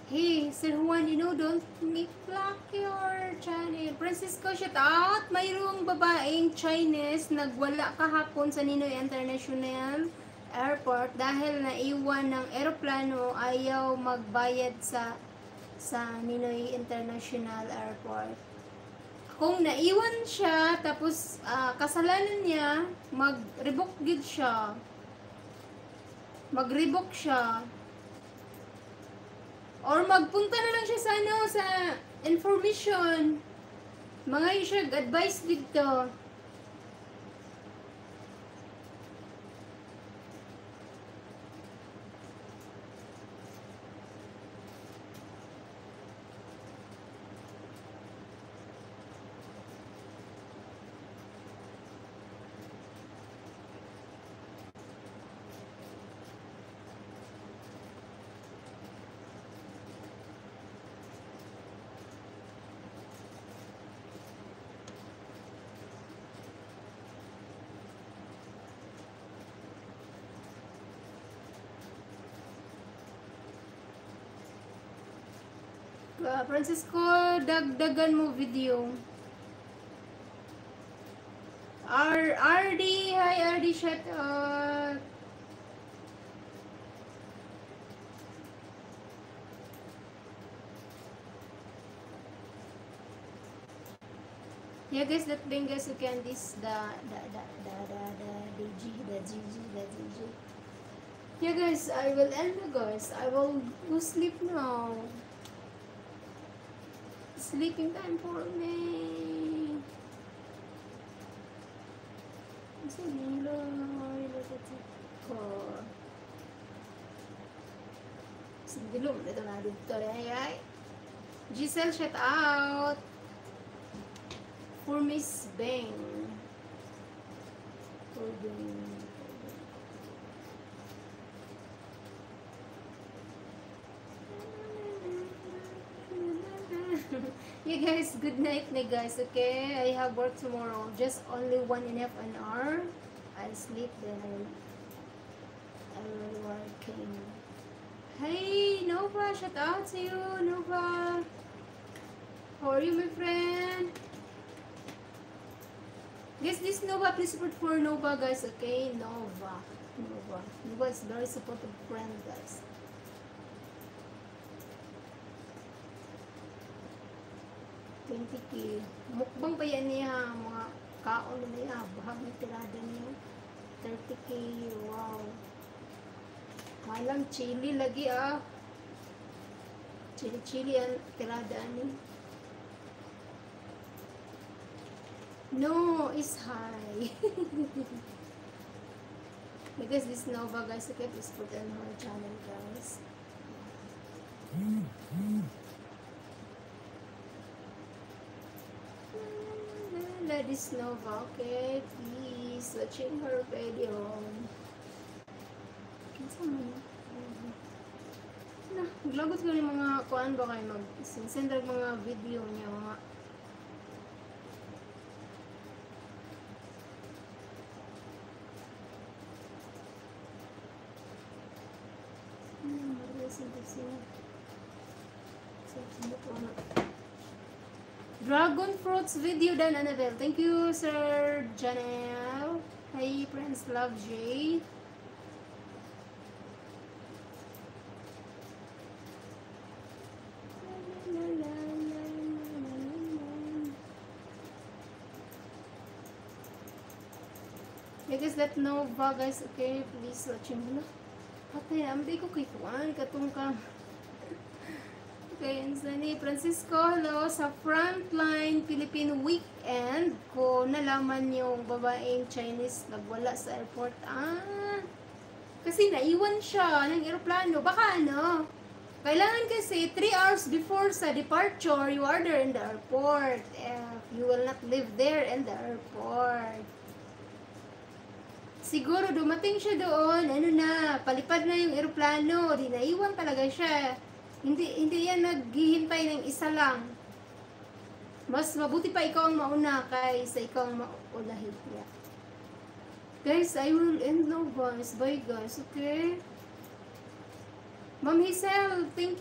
Hey, Sir Juan, don't make block your channel. Francisco, shout out! Mayroong babaeng Chinese nagwala kahapon sa Ninoy International Airport dahil naiwan ng eroplano, ayaw magbayad sa Ninoy International Airport. Kung naiwan siya, tapos kasalanan niya, mag-revoke gid siya. Mag-revoke siya. Or magpunta na lang siya sa information. Mga siya advice dito. Francisco, dagdagan mo video. RD, hi RD, shout out. Yeah guys, that thing guys, you can this the GG. Yeah guys, I will end the guys. I will go sleep now. Sleeping time for me. Sigilom dito na dito ay. Giselle, shout out. For Miss Beng. For Beng. You guys, good night na guys, okay? I have work tomorrow. Just only 1.5 hour. I'll sleep, then I will working. Hey, Nova, shout out to you, Nova. How are you, my friend? Guys, this Nova, please support for Nova, guys, okay? Nova is very supportive friend, guys. Mukbang pa yan niya, mga kaon na niya, bahag na tirada niya. 30K, wow. Malam, chili lagi ah. Chili ang tirada niya. No, it's high. Because this Nova, guys, okay, please put on her channel, guys. This Nova, okay, please watching her video. Kinsa man na glagot ko ni mga kuan ba kay mag-send mga video niya mga Dragon fruits video dan Annabelle. Thank you, Sir Janelle. Hey, Prince Love J. I guess that Nova, guys, okay, please watching mo na. Patay, amday ko kay Kuan, katong ka. Okay, Anthony Francisco, hello, sa Frontline Philippine Weekend ko nalaman yung babaeng Chinese nagwala sa airport. Kasi naiwan siya ng eroplano. Baka ano, kailangan kasi 3 hours before sa departure, you are there in the airport. You will not live there in the airport. Siguro dumating siya doon, palipad na yung eroplano, di naiwan talaga siya. Hindi yan naghihintay ng isa lang. Mas mabuti pa ikaw ang mauna kaysa ikaw ang maulahin. Yeah. Guys, I will end now guys. Bye guys, okay? Ma'am Hazel, thank you.